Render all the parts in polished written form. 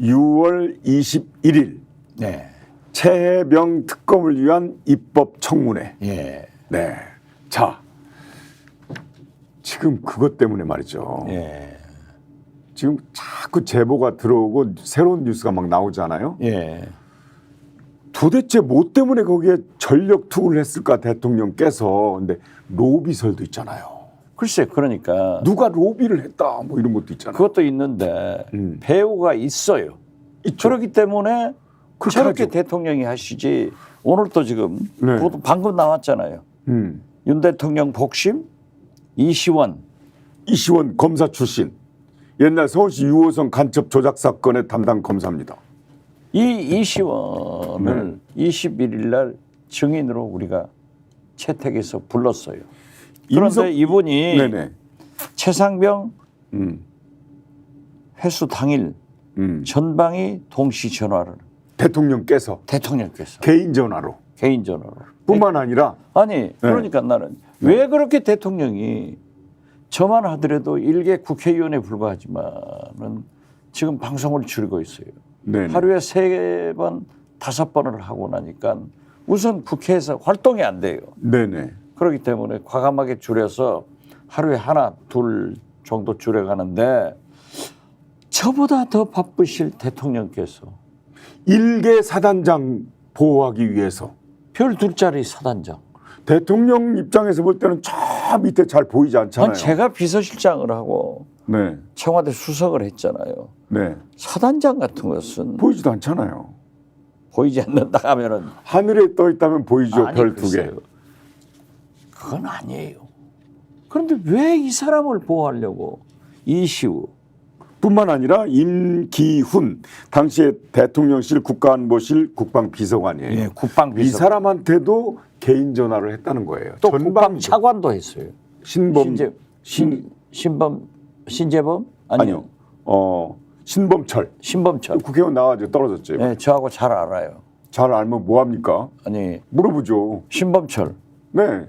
6월 21일 네. 최혜병 특검을 위한 입법 청문회. 예. 네. 자, 지금 그것 때문에 말이죠. 예. 지금 자꾸 제보가 들어오고 새로운 뉴스가 막 나오잖아요. 예. 도대체 뭐 때문에 거기에 전력 투구를 했을까 대통령께서. 근데 로비설도 있잖아요. 글쎄, 그러니까 누가 로비를 했다 뭐 이런 것도 있잖아요. 그것도 있는데 배우가 있어요. 그렇기 때문에 저렇게 하죠. 대통령이 하시지. 오늘 또 지금 네. 그것도 방금 나왔잖아요. 윤 대통령 복심, 이시원. 검사 출신. 옛날 서울시 6호선 간첩 조작 사건의 담당 검사입니다. 이 이시원을 21일 날 증인으로 우리가 채택해서 불렀어요. 그런데 이분이 네네. 최상병 회수 당일 전방위 동시 전화를 대통령께서 개인 전화로 개인 전화로 뿐만 아니라 아니 그러니까 나는 왜 그렇게 대통령이 저만 하더라도 일개 국회의원에 불과하지만은 지금 방송을 줄이고 있어요. 네네. 하루에 3번, 5번을 하고 나니까 우선 국회에서 활동이 안 돼요. 네네. 그렇기 때문에 과감하게 줄여서 하루에 하나, 둘 정도 줄여가는데 저보다 더 바쁘실 대통령께서 일개 사단장 보호하기 위해서 별 2짜리 사단장. 대통령 입장에서 볼 때는 저 밑에 잘 보이지 않잖아요. 아니, 제가 비서실장을 하고 네. 청와대 수석을 했잖아요. 네. 사단장 같은 것은 보이지도 않잖아요. 보이지 않는다 하면은 하늘에 떠 있다면 보이죠. 아니, 별 2개. 글쎄요. 그건 아니에요. 그런데 왜 이 사람을 보호하려고 이시우 뿐만 아니라 임기훈 당시에 대통령실 국가안보실 국방비서관이에요. 예, 국방비서 이 사람한테도 개인 전화를 했다는 거예요. 또 전방 국방차관도 했어요. 신범 신재범 아니요. 신범철 신범철. 국회의원 나와서 떨어졌죠. 네, 저하고 잘 알아요. 잘 알면 뭐 합니까? 아니 물어보죠. 신범철. 네,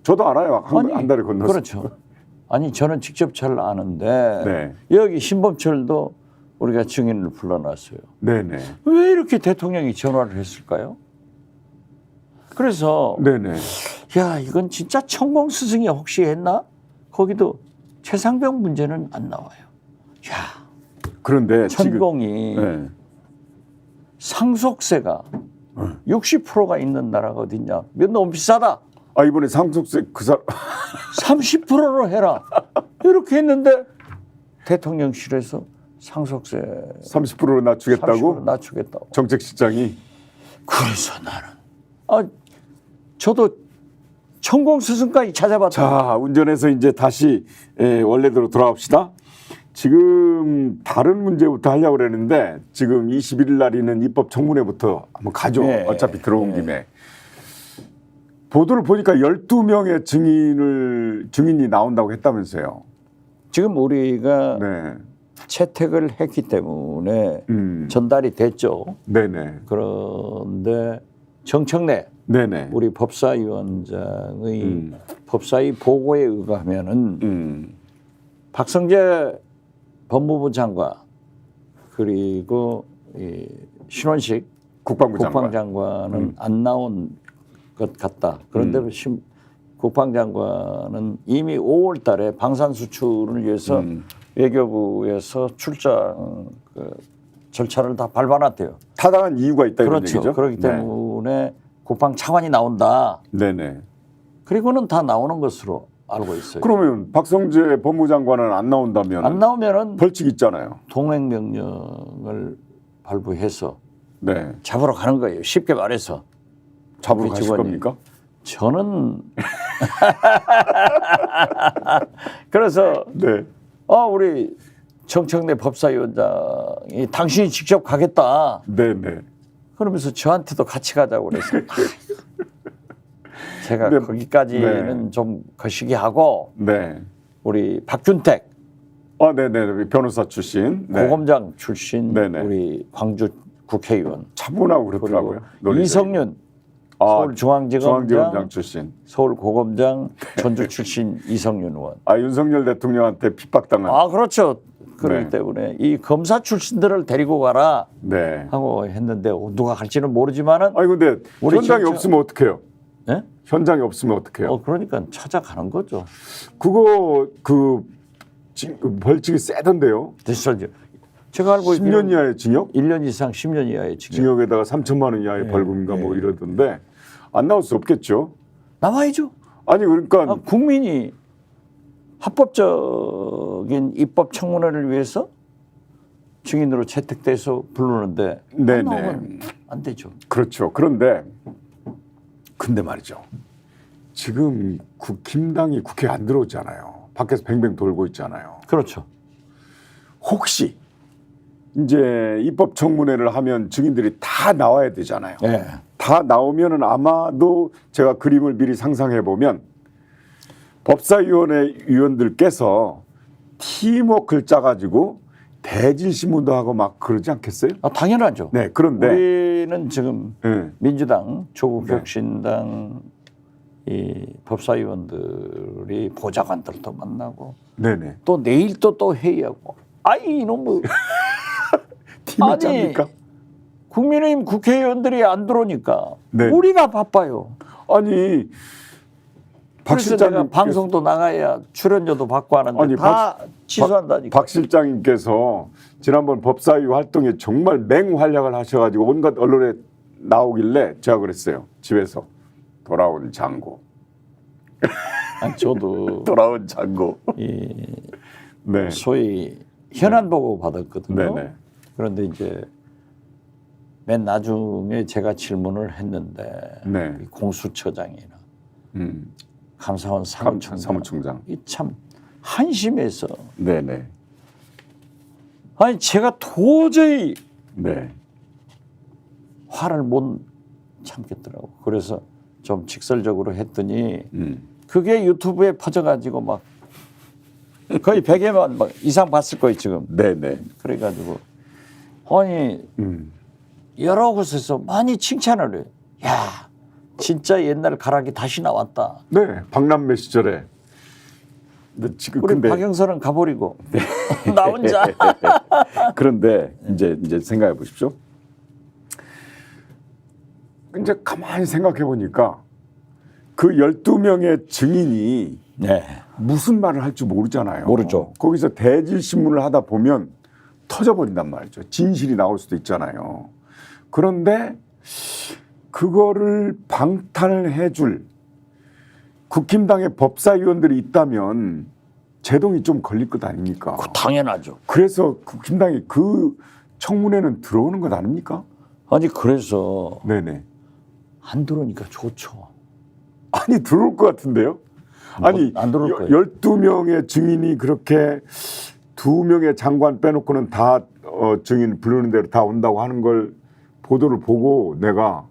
저도 알아요. 한 달에 건너서. 그렇죠. 아니 저는 직접 잘 아는데 네. 여기 신범철도 우리가 증인을 불러놨어요. 네네. 왜 이렇게 대통령이 전화를 했을까요? 그래서 네네. 야 이건 진짜 천공 스승이 혹시 했나? 거기도 최상병 문제는 안 나와요. 야 그런데 천공이 지금, 네. 상속세가 60%가 있는 나라가 어딨냐? 너무 비싸다. 아 이번에 상속세 그 사람 30%로 해라. 이렇게 했는데 대통령실에서 상속세 30%로 낮추겠다고 30% 낮추겠다고. 정책실장이. 그래서 나는 저도 천공 스승까지 찾아봤다. 자 운전해서 이제 다시 원래대로 돌아옵시다. 지금 다른 문제부터 하려고 그랬는데 지금 21일 날이는 입법 청문회부터 한번 가죠. 네. 어차피 들어온 김에. 보도를 보니까 12명의 증인이 나온다고 했다면서요. 지금 우리가 네. 채택을 했기 때문에 전달이 됐죠. 네네. 그런데 정청래 네네. 우리 법사위원장의 법사위 보고에 의하면은 박성재 법무부 장관 그리고 이 신원식 국방부 장관. 국방장관은 안 나온 것 같다. 그런데 국방장관은 이미 5월 달에 방산 수출을 위해서 외교부에서 출장 절차를 다 밟아놨대요. 타당한 이유가 있다 이런 그렇죠. 얘기죠. 그렇기 때문에 국방차관이 나온다. 네네. 그리고는 다 나오는 것으로 알고 있어요. 그러면 박성재 법무장관은 안 나온다면 안 나오면은 벌칙 있잖아요. 동행명령을 발부해서 네. 잡으러 가는 거예요. 쉽게 말해서. 잡으러 그 가실 직원이. 겁니까? 저는 그래서 네. 우리 정청래 법사위원장이 당신이 직접 가겠다. 네네. 그러면서 저한테도 같이 가자고 그래서 제가 네. 거기까지는 네. 좀 거시기 하고 네. 우리 박균택 네네. 변호사 출신. 네. 고검장 출신 네네. 우리 광주 국회의원 차분하고 그리고 그렇더라고요. 논리적으로. 이성윤 서울중앙지검장 중앙지검장 출신. 서울고검장 전주 출신 이성윤 의원. 윤석열 대통령한테 핍박당한. 그렇죠. 그렇기 네. 때문에 이 검사 출신들을 데리고 가라 네. 하고 했는데 누가 갈지는 모르지만은 아니 근데 우리 현장에 진짜- 없으면 어떡해요? 예? 현장에 없으면 어떡해요? 그러니까 찾아가는 거죠. 그거 벌칙이 세던데요. 됐어요. 제가 알고 10년 이하의 징역? 1년 이상 10년 이하의 징역. 징역에다가 3천만 원 이하의 벌금인가 뭐 이러던데 안 나올 수 없겠죠. 나와야죠. 아니 그러니까 국민이 합법적인 입법 청문회를 위해서 증인으로 채택돼서 부르는데 네네. 안 나오면 안 되죠. 그렇죠. 그런데 근데 말이죠. 지금 국힘당이 국회에 안 들어오잖아요. 밖에서 뱅뱅 돌고 있잖아요. 그렇죠. 혹시 이제 입법 청문회를 하면 증인들이 다 나와야 되잖아요. 예. 다 나오면은 아마도 제가 그림을 미리 상상해 보면 법사위원회 위원들께서 팀워크를 짜가지고 대진 신문도 하고 막 그러지 않겠어요? 당연하죠. 네, 그런데 우리는 지금 네. 민주당, 조국혁신당 이 법사위원들이 보좌관들도 만나고 네네 또 내일 또 회의하고 아이 이놈의 팀을 아니, 짭니까? 국민의힘 국회의원들이 안 들어오니까 네. 우리가 바빠요. 아니 박 그래서 내가 실장님 방송도 나가야 출연료도 받고 하는데 아니, 다 취소한다니까. 박 실장님께서 지난번 법사위 활동에 정말 맹활약을 하셔가지고 온갖 언론에 나오길래 제가 그랬어요. 집에서 돌아온 장고. 아니, 저도 돌아온 장고. 이 네. 소위 현안 보고 받았거든요. 네네. 그런데 이제 맨 나중에 제가 질문을 했는데 네. 이 공수처장이나 음. 감사원 사무총장, 사무총장. 이 참 한심해서 네네. 아니 제가 도저히 네. 화를 못 참겠더라고. 그래서 좀 직설적으로 했더니 그게 유튜브에 퍼져가지고 막 거의 100회만 막 이상 봤을 거예요 지금. 네네. 그래가지고 아니 여러 곳에서 많이 칭찬을 해요. 야 진짜 옛날 가락이 다시 나왔다. 네. 박남매 시절에. 근데 지금 우리 근데 박영선은 가버리고 나 혼자. 그런데 이제 생각해 보십시오. 이제 가만히 생각해 보니까 그 12명의 증인이 네. 무슨 말을 할 줄 모르잖아요. 모르죠. 거기서 대질 신문을 하다 보면 터져버린단 말이죠. 진실이 나올 수도 있잖아요. 그런데 그거를 방탄을 해줄 국힘당의 법사위원들이 있다면 제동이 좀 걸릴 것 아닙니까? 당연하죠. 그래서 국힘당이 그 청문회는 들어오는 것 아닙니까? 아니 그래서 네네. 안 들어오니까 좋죠. 아니 들어올 것 같은데요? 아니 안 들어올 거예요. 12명의 증인이 그렇게 2명의 장관 빼놓고는 다 증인 부르는 대로 다 온다고 하는 걸 보도를 보고 내가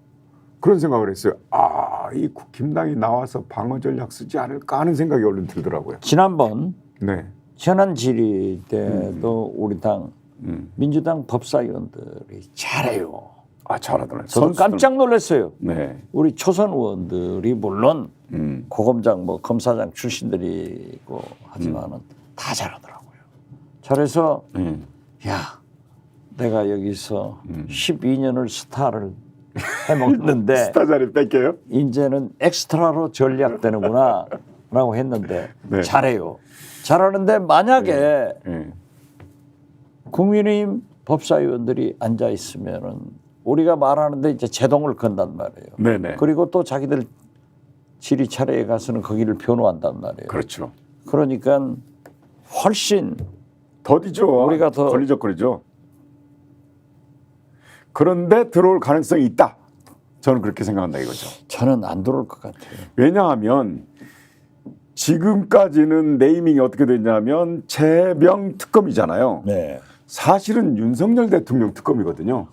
그런 생각을 했어요. 아, 이 국힘당이 나와서 방어 전략 쓰지 않을까 하는 생각이 얼른 들더라고요. 지난번 네. 현안 질의 때도 우리 당 민주당 법사위원들이 잘해요. 아, 잘하더라고요. 저도 깜짝 놀랐어요. 네. 우리 초선 의원들이 물론 고검장 뭐 검사장 출신들이고 하지만은 다 잘하더라고요. 잘해서 야 내가 여기서 12년을 스타를 해먹는데 스타 자리 뺄게요. 이제는 엑스트라로 전략되는구나 라고 했는데 네. 잘해요. 잘하는데 만약에 네. 국민의힘 법사위원들이 앉아 있으면은 우리가 말하는데 이제 제동을 건단 말이에요. 네네. 그리고 또 자기들 질의 차례에 가서는 거기를 변호한단 말이에요. 그렇죠. 그러니까 훨씬 더디죠. 우리가 더 걸리적거리죠. 그런데 들어올 가능성이 있다. 저는 그렇게 생각한다 이거죠. 저는 안 들어올 것 같아요. 왜냐하면 지금까지는 네이밍이 어떻게 됐냐면 최명 특검이잖아요. 네. 사실은 윤석열 대통령 특검이거든요.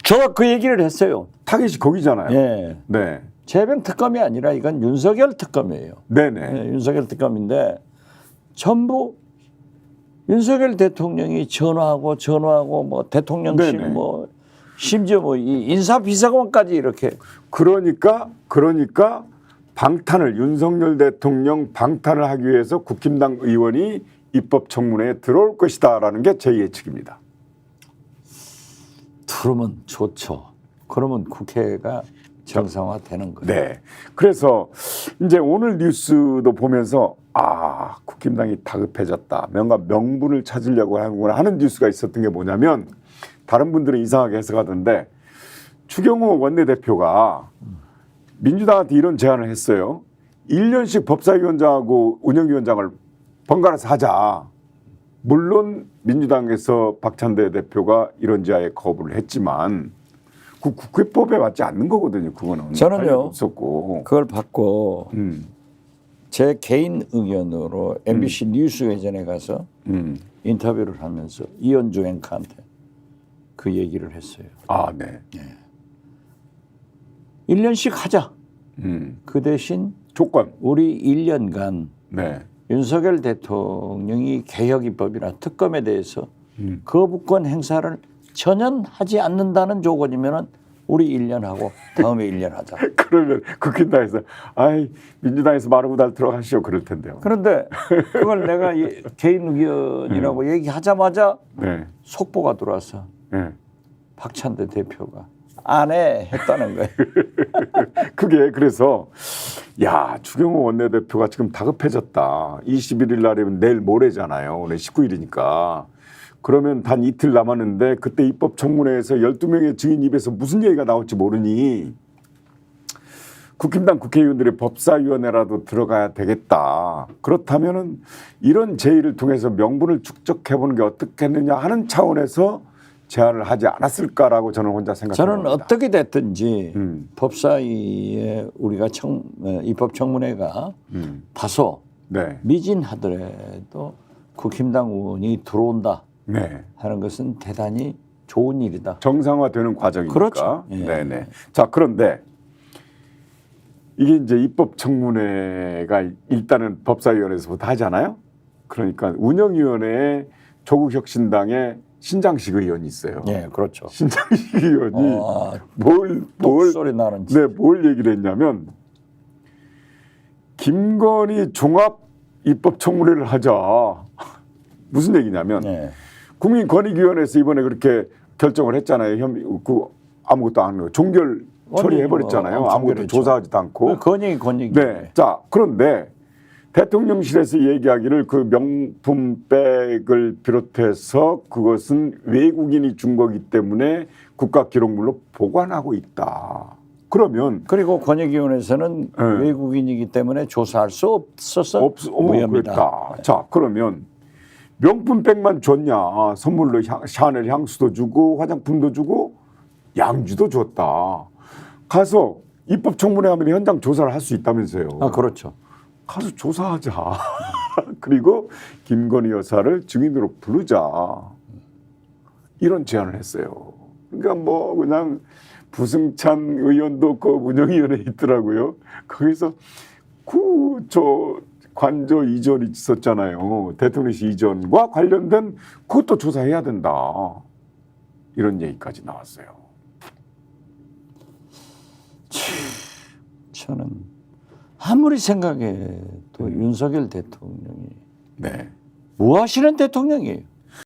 저 그 얘기를 했어요. 타겟이 거기잖아요. 예. 네. 재병 특검이 아니라 이건 윤석열 특검이에요. 네네. 네, 윤석열 특검인데 전부 윤석열 대통령이 전화하고 뭐 대통령실 네네. 뭐 심지어 뭐 이 인사비서관까지 이렇게 그러니까 방탄을 윤석열 대통령 방탄을 하기 위해서 국힘당 의원이 입법 청문회에 들어올 것이다라는 게 제 예측입니다. 들으면 좋죠. 그러면 국회가 정상화되는 거예요. 네. 그래서 이제 오늘 뉴스도 보면서 국힘당이 다급해졌다. 뭔가 명분을 찾으려고 하는구나 하는 뉴스가 있었던 게 뭐냐면 다른 분들은 이상하게 해석하던데 추경호 원내대표가 민주당한테 이런 제안을 했어요. 1년씩 법사위원장하고 운영위원장을 번갈아서 하자. 물론 민주당에서 박찬대 대표가 이런 제안에 거부를 했지만 그 국회법에 맞지 않는 거거든요. 그거는. 저는요. 없었고. 그걸 받고 제 개인 의견으로 MBC 뉴스회전에 가서 인터뷰를 하면서 이현주 앵커한테 그 얘기를 했어요. 네. 1년씩 하자. 그 대신 조건. 우리 1년간 네. 윤석열 대통령이 개혁입법이나 특검에 대해서 거부권 행사를 전혀 하지 않는다는 조건이면은 우리 1년 하고 다음에 1년 하자. 그러면 국힘당에서 민주당에서 마르고 달 들어가시오 그럴 텐데요. 그런데 그걸 내가 개인 의견이라고 얘기하자마자 네. 속보가 들어와서 네. 박찬대 대표가 안 해 했다는 거예요. 그게 그래서 추경호 원내대표가 지금 다급해졌다. 21일 날이면 내일 모레잖아요. 오늘 19일이니까. 그러면 단 이틀 남았는데 그때 입법청문회에서 12명의 증인 입에서 무슨 얘기가 나올지 모르니 국힘당 국회의원들이 법사위원회라도 들어가야 되겠다. 그렇다면은 이런 제의를 통해서 명분을 축적해보는 게 어떻겠느냐 하는 차원에서 제안을 하지 않았을까라고 저는 혼자 생각합니다. 저는 어떻게 됐든지 법사위에 우리가 입법청문회가 다소 네. 미진하더라도 국힘당 의원이 들어온다 네. 하는 것은 대단히 좋은 일이다. 정상화되는 과정이니까. 그렇죠. 예. 네네. 자, 그런데 이게 이제 입법청문회가 일단은 법사위원회에서부터 하잖아요. 그러니까 운영위원회에 조국혁신당의 신장식 의원이 있어요. 예, 그렇죠. 신장식 의원이 뭘 소리 나는 뭘 얘기를 했냐면 김건희 종합 입법청문회를 하자. 무슨 얘기냐면 예. 국민권익위원회에서 이번에 그렇게 결정을 했잖아요. 아무것도 안 하고 종결 처리해버렸잖아요. 아무것도 조사하지도 않고. 권익. 네. 자, 그런데 대통령실에서 얘기하기를 그 명품백을 비롯해서 그것은 외국인이 준 거기 때문에 국가기록물로 보관하고 있다. 그러면 그리고 권익위원회에서는 외국인이기 때문에 조사할 수 없어서 무혐의다. 그랬다. 자, 그러면 명품백만 줬냐? 선물로 샤넬 향수도 주고 화장품도 주고 양주도 줬다. 가서 입법청문회 하면 현장 조사를 할 수 있다면서요. 그렇죠. 가서 조사하자. 그리고 김건희 여사를 증인으로 부르자. 이런 제안을 했어요. 그러니까 뭐 그냥 부승찬 의원도 그 운영위원회에 있더라고요. 거기서 관저 이전이 있었잖아요. 대통령실 이전과 관련된 그것도 조사해야 된다. 이런 얘기까지 나왔어요. 저는 아무리 생각해도 윤석열 대통령이 뭐 하시는 대통령이에요.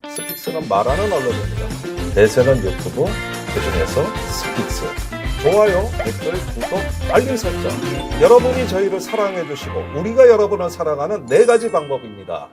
스픽스는 말하는 언론입니다. 대세는 유튜브, 그중에서 스픽스. 좋아요, 댓글, 구독, 알림 설정. 여러분이 저희를 사랑해 주시고 우리가 여러분을 사랑하는 4가지 방법입니다.